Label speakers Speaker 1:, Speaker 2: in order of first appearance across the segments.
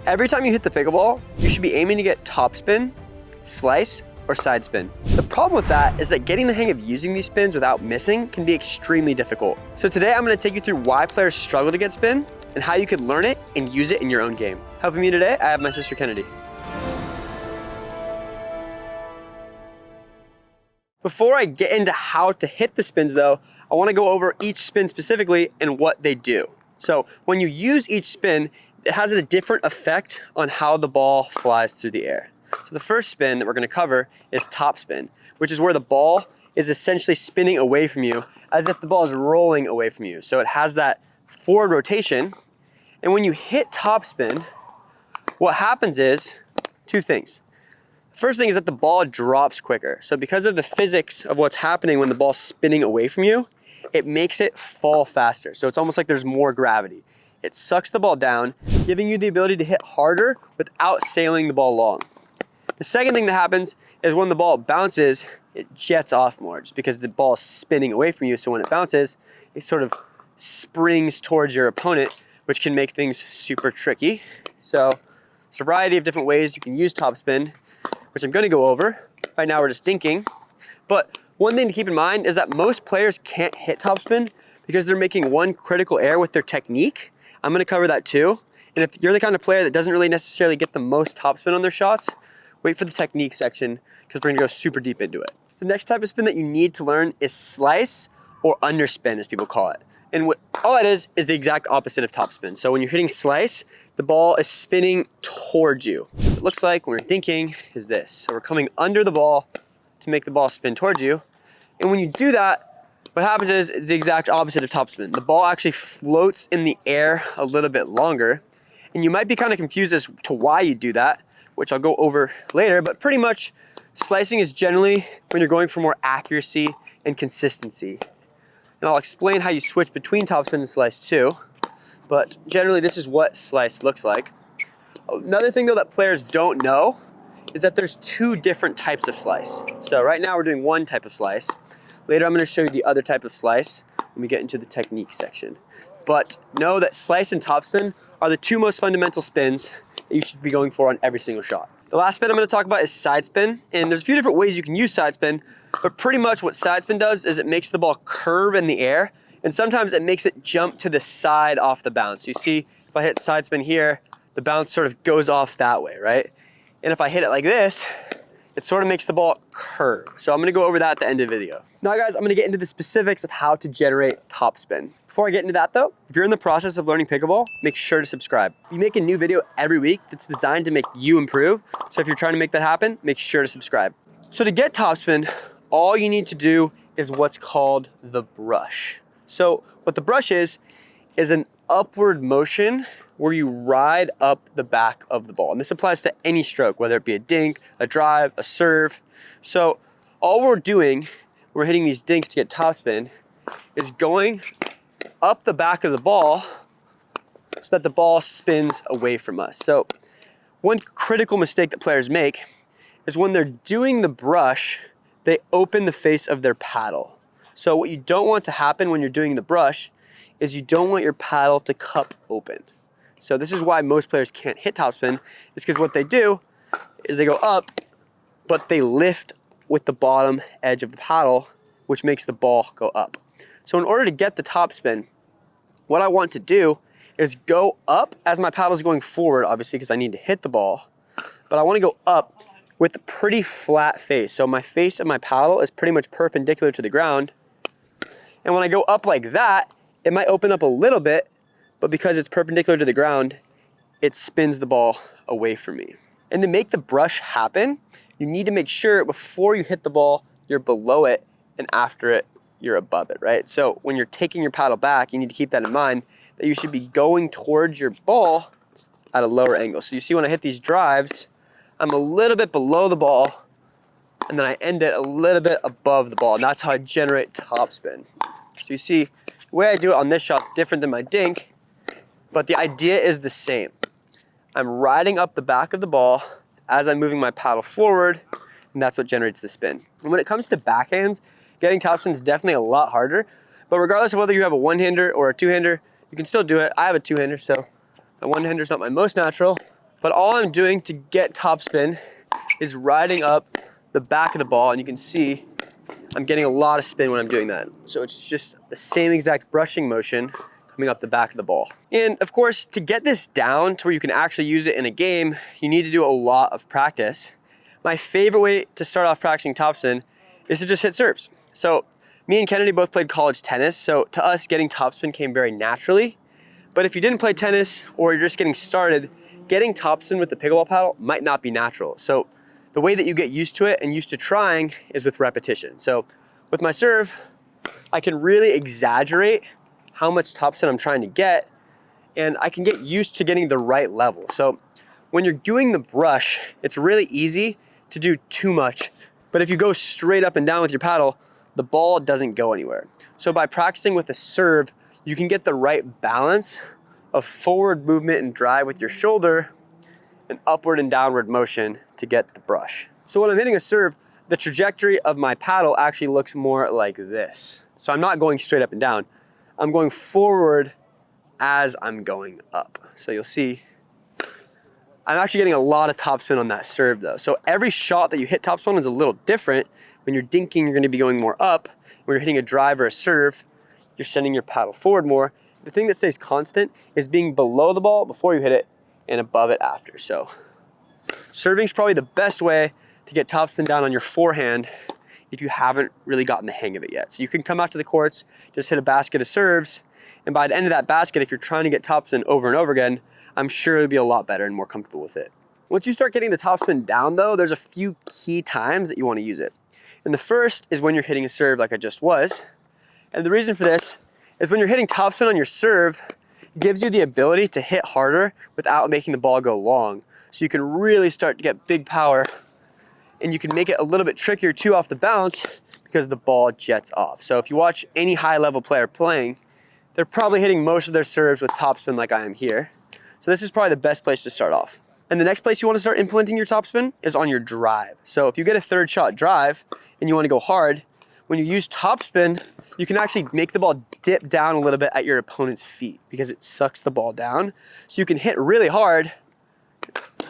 Speaker 1: Every time you hit the pickleball, you should be aiming to get topspin, slice, or side spin. The problem with that is that getting the hang of using these spins without missing can be extremely difficult. So today I'm gonna take you through why players struggle to get spin and how you could learn it and use it in your own game. Helping me today, I have my sister Kennedy. Before I get into how to hit the spins though, I wanna go over each spin specifically and what they do. So when you use each spin, it has a different effect on how the ball flies through the air. So the first spin that we're gonna cover is topspin, which is where the ball is essentially spinning away from you as if the ball is rolling away from you. So it has that forward rotation. And when you hit topspin, what happens is two things. The first thing is that the ball drops quicker. So because of the physics of what's happening when the ball's spinning away from you, it makes it fall faster. So it's almost like there's more gravity. It sucks the ball down, giving you the ability to hit harder without sailing the ball long. The second thing that happens is when the ball bounces, it jets off more just because the ball is spinning away from you. So when it bounces, it sort of springs towards your opponent, which can make things super tricky. So it's a variety of different ways you can use topspin, which I'm gonna go over. Right now we're just dinking. But one thing to keep in mind is that most players can't hit topspin because they're making one critical error with their technique. I'm gonna cover that too. And if you're the kind of player that doesn't really necessarily get the most topspin on their shots, wait for the technique section because we're gonna go super deep into it. The next type of spin that you need to learn is slice or underspin as people call it. And all that is the exact opposite of topspin. So when you're hitting slice, the ball is spinning towards you. What it looks like when we're dinking is this. So we're coming under the ball to make the ball spin towards you. And when you do that, what happens is it's the exact opposite of topspin. The ball actually floats in the air a little bit longer. And you might be kind of confused as to why you do that, which I'll go over later, but pretty much slicing is generally when you're going for more accuracy and consistency. And I'll explain how you switch between topspin and slice too, but generally this is what slice looks like. Another thing though that players don't know is that there's two different types of slice. So right now we're doing one type of slice. Later I'm gonna show you the other type of slice when we get into the technique section. But know that slice and topspin are the two most fundamental spins that you should be going for on every single shot. The last spin I'm gonna talk about is sidespin, and there's a few different ways you can use sidespin, but pretty much what sidespin does is it makes the ball curve in the air, and sometimes it makes it jump to the side off the bounce. So you see, if I hit sidespin here, the bounce sort of goes off that way, right? And if I hit it like this, it sort of makes the ball curve. So I'm gonna go over that at the end of the video. Now guys, I'm gonna get into the specifics of how to generate topspin. Before I get into that though, if you're in the process of learning pickleball, make sure to subscribe. We make a new video every week that's designed to make you improve. So if you're trying to make that happen, make sure to subscribe. So to get topspin, all you need to do is what's called the brush. So what the brush is an upward motion where you ride up the back of the ball. And this applies to any stroke, whether it be a dink, a drive, a serve. So all we're doing, we're hitting these dinks to get topspin, is going up the back of the ball so that the ball spins away from us. So one critical mistake that players make is when they're doing the brush, they open the face of their paddle. So what you don't want to happen when you're doing the brush is you don't want your paddle to cup open. So this is why most players can't hit topspin, is because what they do is they go up, but they lift with the bottom edge of the paddle, which makes the ball go up. So in order to get the topspin, what I want to do is go up as my paddle is going forward, obviously, because I need to hit the ball, but I want to go up with a pretty flat face. So my face of my paddle is pretty much perpendicular to the ground. And when I go up like that, it might open up a little bit, but because it's perpendicular to the ground, it spins the ball away from me. And to make the brush happen, you need to make sure before you hit the ball, you're below it, and after it, you're above it, right? So when you're taking your paddle back, you need to keep that in mind, that you should be going towards your ball at a lower angle. So you see when I hit these drives, I'm a little bit below the ball, and then I end it a little bit above the ball, and that's how I generate topspin. So you see, the way I do it on this shot is different than my dink, but the idea is the same. I'm riding up the back of the ball as I'm moving my paddle forward, and that's what generates the spin. And when it comes to backhands, getting topspin is definitely a lot harder, but regardless of whether you have a one-hander or a two-hander, you can still do it. I have a two-hander, so the one-hander is not my most natural, But all I'm doing to get topspin is riding up the back of the ball, and you can see I'm getting a lot of spin when I'm doing that. So it's just the same exact brushing motion coming up the back of the ball. And of course, to get this down to where you can actually use it in a game, you need to do a lot of practice. My favorite way to start off practicing topspin is to just hit serves. So me and Kennedy both played college tennis, so to us, getting topspin came very naturally. But if you didn't play tennis or you're just getting started, getting topspin with the pickleball paddle might not be natural. So the way that you get used to it and used to trying is with repetition. So with my serve, I can really exaggerate how much topspin I'm trying to get, and I can get used to getting the right level. So when you're doing the brush, it's really easy to do too much. But if you go straight up and down with your paddle, the ball doesn't go anywhere. So by practicing with a serve, you can get the right balance of forward movement and drive with your shoulder and upward and downward motion to get the brush. So when I'm hitting a serve, the trajectory of my paddle actually looks more like this. So I'm not going straight up and down. I'm going forward as I'm going up. So you'll see, I'm actually getting a lot of topspin on that serve though. So every shot that you hit topspin is a little different. When you're dinking, you're gonna be going more up. When you're hitting a drive or a serve, you're sending your paddle forward more. The thing that stays constant is being below the ball before you hit it and above it after. So serving is probably the best way to get topspin down on your forehand if you haven't really gotten the hang of it yet. So you can come out to the courts, just hit a basket of serves, and by the end of that basket, if you're trying to get topspin over and over again, I'm sure you'll be a lot better and more comfortable with it. Once you start getting the topspin down though, there's a few key times that you want to use it. And the first is when you're hitting a serve like I just was. And the reason for this is when you're hitting topspin on your serve, it gives you the ability to hit harder without making the ball go long. So you can really start to get big power, and you can make it a little bit trickier too off the bounce because the ball jets off. So if you watch any high level player playing, they're probably hitting most of their serves with topspin like I am here. So this is probably the best place to start off. And the next place you want to start implementing your topspin is on your drive. So if you get a third shot drive and you want to go hard, when you use topspin, you can actually make the ball dip down a little bit at your opponent's feet because it sucks the ball down. So you can hit really hard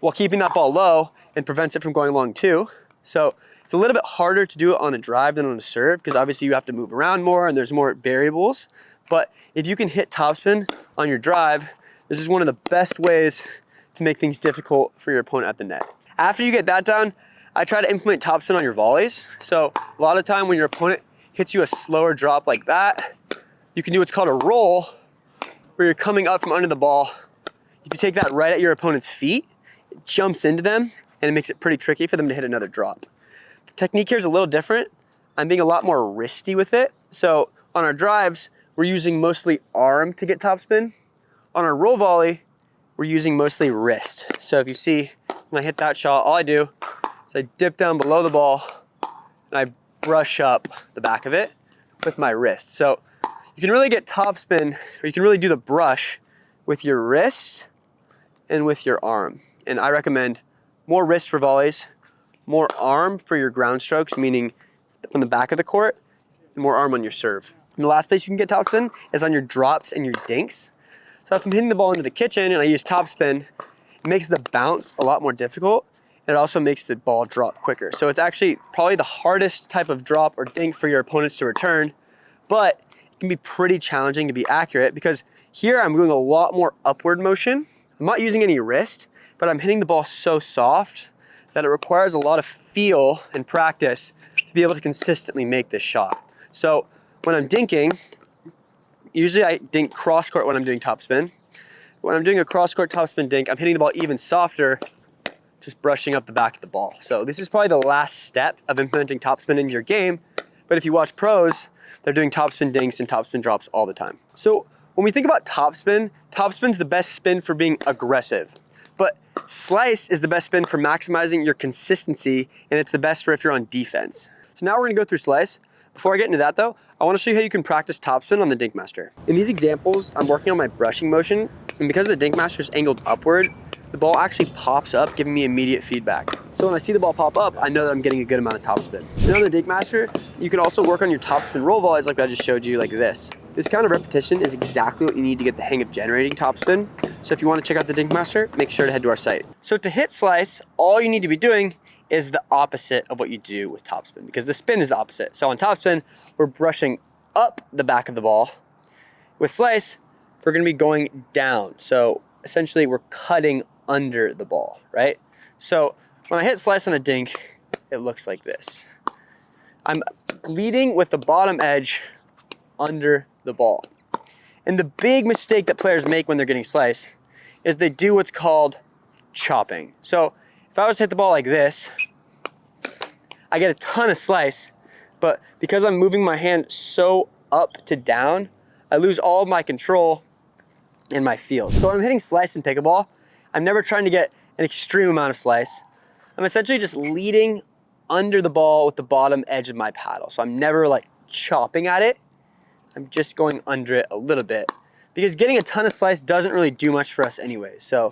Speaker 1: while keeping that ball low and prevents it from going long too. So it's a little bit harder to do it on a drive than on a serve because obviously you have to move around more and there's more variables. But if you can hit topspin on your drive, this is one of the best ways to make things difficult for your opponent at the net. After you get that down, I try to implement topspin on your volleys. So a lot of time when your opponent hits you a slower drop like that, you can do what's called a roll, where you're coming up from under the ball. If you take that right at your opponent's feet, it jumps into them and it makes it pretty tricky for them to hit another drop. The technique here is a little different. I'm being a lot more wristy with it. So on our drives, we're using mostly arm to get topspin. On our roll volley, we're using mostly wrist. So if you see, when I hit that shot, all I do is I dip down below the ball and I brush up the back of it with my wrist. So you can really get topspin, or you can really do the brush with your wrist and with your arm. And I recommend more wrist for volleys, more arm for your ground strokes, meaning from the back of the court, and more arm on your serve. And the last place you can get topspin is on your drops and your dinks. So if I'm hitting the ball into the kitchen and I use topspin, it makes the bounce a lot more difficult, and it also makes the ball drop quicker. So it's actually probably the hardest type of drop or dink for your opponents to return, but it can be pretty challenging to be accurate because here I'm doing a lot more upward motion. I'm not using any wrist, but I'm hitting the ball so soft that it requires a lot of feel and practice to be able to consistently make this shot. So when I'm dinking, usually I dink cross court when I'm doing topspin. When I'm doing a cross court topspin dink, I'm hitting the ball even softer, just brushing up the back of the ball. So this is probably the last step of implementing topspin into your game. But if you watch pros, they're doing topspin dinks and topspin drops all the time. So when we think about topspin, topspin's the best spin for being aggressive. But slice is the best spin for maximizing your consistency, and it's the best for if you're on defense. So now we're gonna go through slice. Before I get into that though, I wanna show you how you can practice topspin on the Dink Master. In these examples, I'm working on my brushing motion, and because the Dink Master is angled upward, the ball actually pops up, giving me immediate feedback. So when I see the ball pop up, I know that I'm getting a good amount of topspin. And on the Dink Master, you can also work on your topspin roll volleys like I just showed you, like this. This kind of repetition is exactly what you need to get the hang of generating topspin. So if you want to check out the Dink Master, make sure to head to our site. So to hit slice, all you need to be doing is the opposite of what you do with topspin, because the spin is the opposite. So on topspin, we're brushing up the back of the ball. With slice, we're going to be going down. So essentially we're cutting under the ball, right? So when I hit slice on a dink, it looks like this. I'm leading with the bottom edge under the ball. And the big mistake that players make when they're getting slice is they do what's called chopping. So if I was to hit the ball like this, I get a ton of slice, but because I'm moving my hand so up to down, I lose all of my control in my field. So when I'm hitting slice in pickleball, I'm never trying to get an extreme amount of slice. I'm essentially just leading under the ball with the bottom edge of my paddle. So I'm never like chopping at it. I'm just going under it a little bit, because getting a ton of slice doesn't really do much for us anyway. So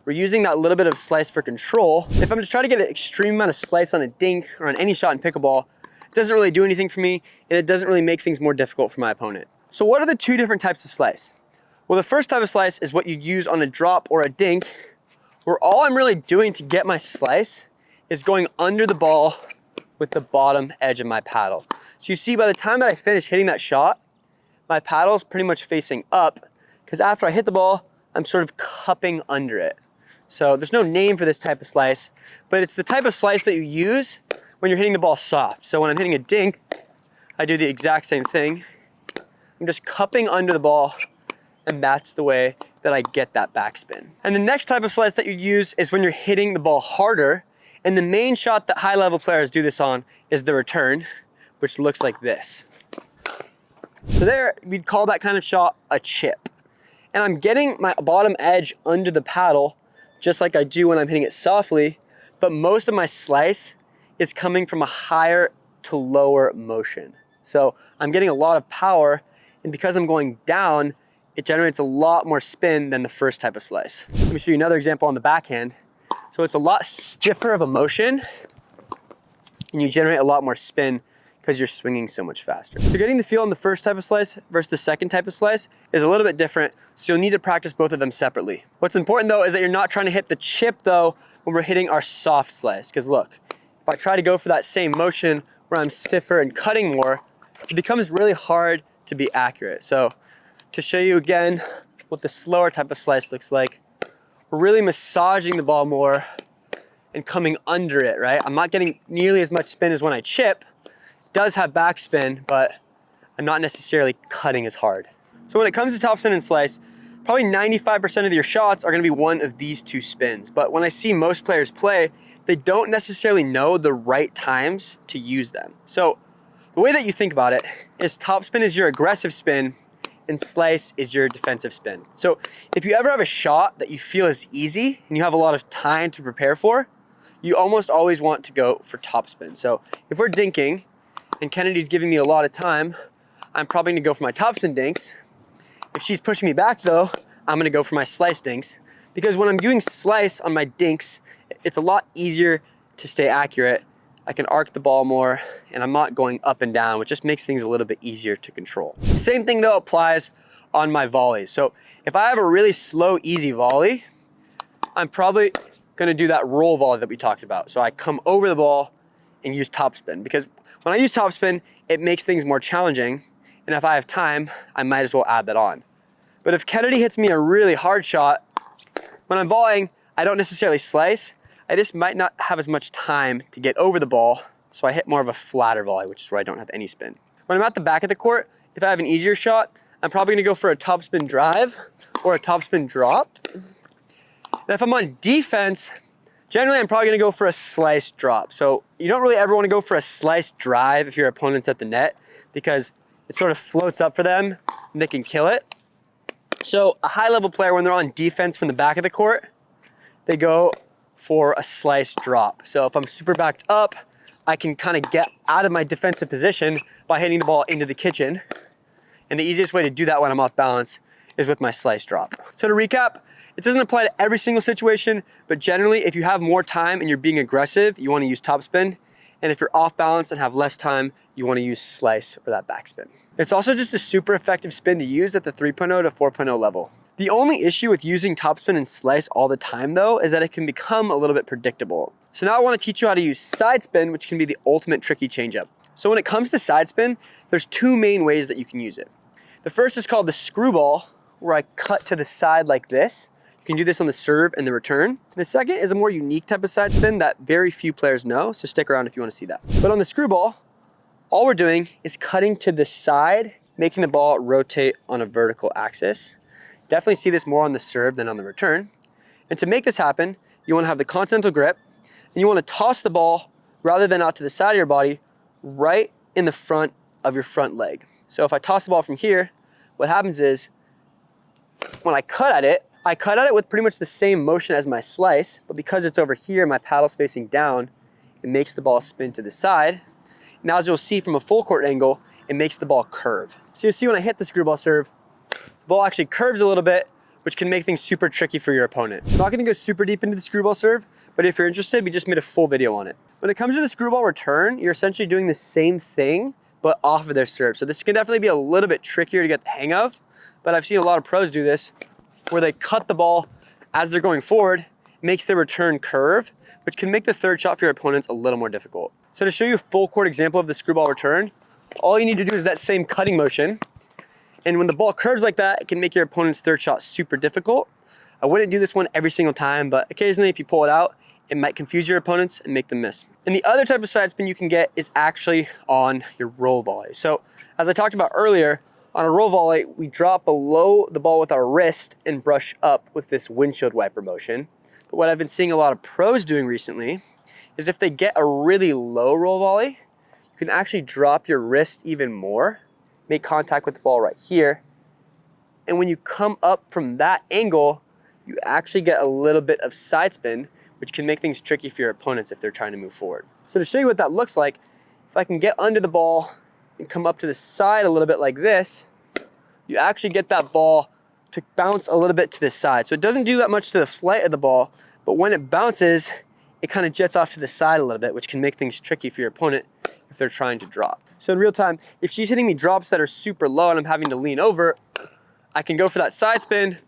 Speaker 1: we're using that little bit of slice for control. If I'm just trying to get an extreme amount of slice on a dink or on any shot in pickleball, it doesn't really do anything for me, and it doesn't really make things more difficult for my opponent. So what are the two different types of slice? Well, the first type of slice is what you use on a drop or a dink, where all I'm really doing to get my slice is going under the ball with the bottom edge of my paddle. So you see, by the time that I finish hitting that shot, my paddle is pretty much facing up, because after I hit the ball, I'm sort of cupping under it. So there's no name for this type of slice, but it's the type of slice that you use when you're hitting the ball soft. So when I'm hitting a dink, I do the exact same thing. I'm just cupping under the ball, and that's the way that I get that backspin. And the next type of slice that you use is when you're hitting the ball harder, and the main shot that high-level players do this on is the return, which looks like this. So there, we'd call that kind of shot a chip. And I'm getting my bottom edge under the paddle, just like I do when I'm hitting it softly, but most of my slice is coming from a higher to lower motion. So I'm getting a lot of power, and because I'm going down, it generates a lot more spin than the first type of slice. Let me show you another example on the backhand. So it's a lot stiffer of a motion, and you generate a lot more spin because you're swinging so much faster. So getting the feel on the first type of slice versus the second type of slice is a little bit different, so you'll need to practice both of them separately. What's important though is that you're not trying to hit the chip though when we're hitting our soft slice, because look, if I try to go for that same motion where I'm stiffer and cutting more, it becomes really hard to be accurate. So to show you again what the slower type of slice looks like, we're really massaging the ball more and coming under it, right? I'm not getting nearly as much spin as when I chip. It does have backspin, but I'm not necessarily cutting as hard. So when it comes to topspin and slice, probably 95% of your shots are gonna be one of these two spins. But when I see most players play, they don't necessarily know the right times to use them. So the way that you think about it is topspin is your aggressive spin and slice is your defensive spin. So if you ever have a shot that you feel is easy and you have a lot of time to prepare for, you almost always want to go for topspin. So if we're dinking and Kennedy's giving me a lot of time, I'm probably gonna go for my topspin dinks. If she's pushing me back though, I'm gonna go for my slice dinks, because when I'm doing slice on my dinks, it's a lot easier to stay accurate. I can arc the ball more, and I'm not going up and down, which just makes things a little bit easier to control. Same thing though applies on my volleys. So if I have a really slow, easy volley, I'm probably gonna do that roll volley that we talked about. So I come over the ball and use topspin, because when I use topspin, it makes things more challenging, and if I have time, I might as well add that on. But if Kennedy hits me a really hard shot, when I'm volleying, I don't necessarily slice, I just might not have as much time to get over the ball, so I hit more of a flatter volley, which is where I don't have any spin. When I'm at the back of the court, if I have an easier shot, I'm probably gonna go for a topspin drive or a topspin drop. And if I'm on defense, generally I'm probably gonna go for a slice drop. So you don't really ever wanna go for a slice drive if your opponent's at the net, because it sort of floats up for them and they can kill it. So a high level player, when they're on defense from the back of the court, they go for a slice drop. So if I'm super backed up, I can kind of get out of my defensive position by hitting the ball into the kitchen. And the easiest way to do that when I'm off balance is with my slice drop. So to recap, it doesn't apply to every single situation, but generally if you have more time and you're being aggressive, you want to use topspin. And if you're off balance and have less time, you want to use slice or that backspin. It's also just a super effective spin to use at the 3.0 to 4.0 level. The only issue with using topspin and slice all the time though is that it can become a little bit predictable. So now I want to teach you how to use sidespin, which can be the ultimate tricky changeup. So when it comes to sidespin, there's two main ways that you can use it. The first is called the screwball, where I cut to the side like this. You can do this on the serve and the return. The second is a more unique type of side spin that very few players know, so stick around if you want to see that. But on the screwball, all we're doing is cutting to the side, making the ball rotate on a vertical axis. Definitely see this more on the serve than on the return. And to make this happen, you want to have the continental grip, and you want to toss the ball rather than out to the side of your body, right in the front of your front leg. So if I toss the ball from here, what happens is, when I cut at it with pretty much the same motion as my slice, but because it's over here, my paddle's facing down, it makes the ball spin to the side. Now, as you'll see from a full court angle, it makes the ball curve. So you'll see when I hit the screwball serve, the ball actually curves a little bit, which can make things super tricky for your opponent. I'm not gonna go super deep into the screwball serve, but if you're interested, we just made a full video on it. When it comes to the screwball return, you're essentially doing the same thing, but off of their serve. So this can definitely be a little bit trickier to get the hang of, but I've seen a lot of pros do this, where they cut the ball as they're going forward, makes the return curve, which can make the third shot for your opponents a little more difficult. So to show you a full court example of the screwball return, all you need to do is that same cutting motion. And when the ball curves like that, it can make your opponent's third shot super difficult. I wouldn't do this one every single time, but occasionally if you pull it out, it might confuse your opponents and make them miss. And the other type of side spin you can get is actually on your roll volley. So as I talked about earlier, on a roll volley, we drop below the ball with our wrist and brush up with this windshield wiper motion. But what I've been seeing a lot of pros doing recently is if they get a really low roll volley, you can actually drop your wrist even more, make contact with the ball right here. And when you come up from that angle, you actually get a little bit of side spin, which can make things tricky for your opponents if they're trying to move forward. So to show you what that looks like, if I can get under the ball and come up to the side a little bit like this, you actually get that ball to bounce a little bit to the side. So it doesn't do that much to the flight of the ball, but when it bounces, it kind of jets off to the side a little bit, which can make things tricky for your opponent if they're trying to drop. So in real time, if she's hitting me drops that are super low and I'm having to lean over, I can go for that side spin,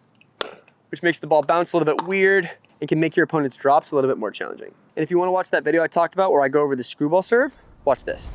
Speaker 1: which makes the ball bounce a little bit weird and can make your opponent's drops a little bit more challenging. And if you want to watch that video I talked about where I go over the screwball serve, watch this.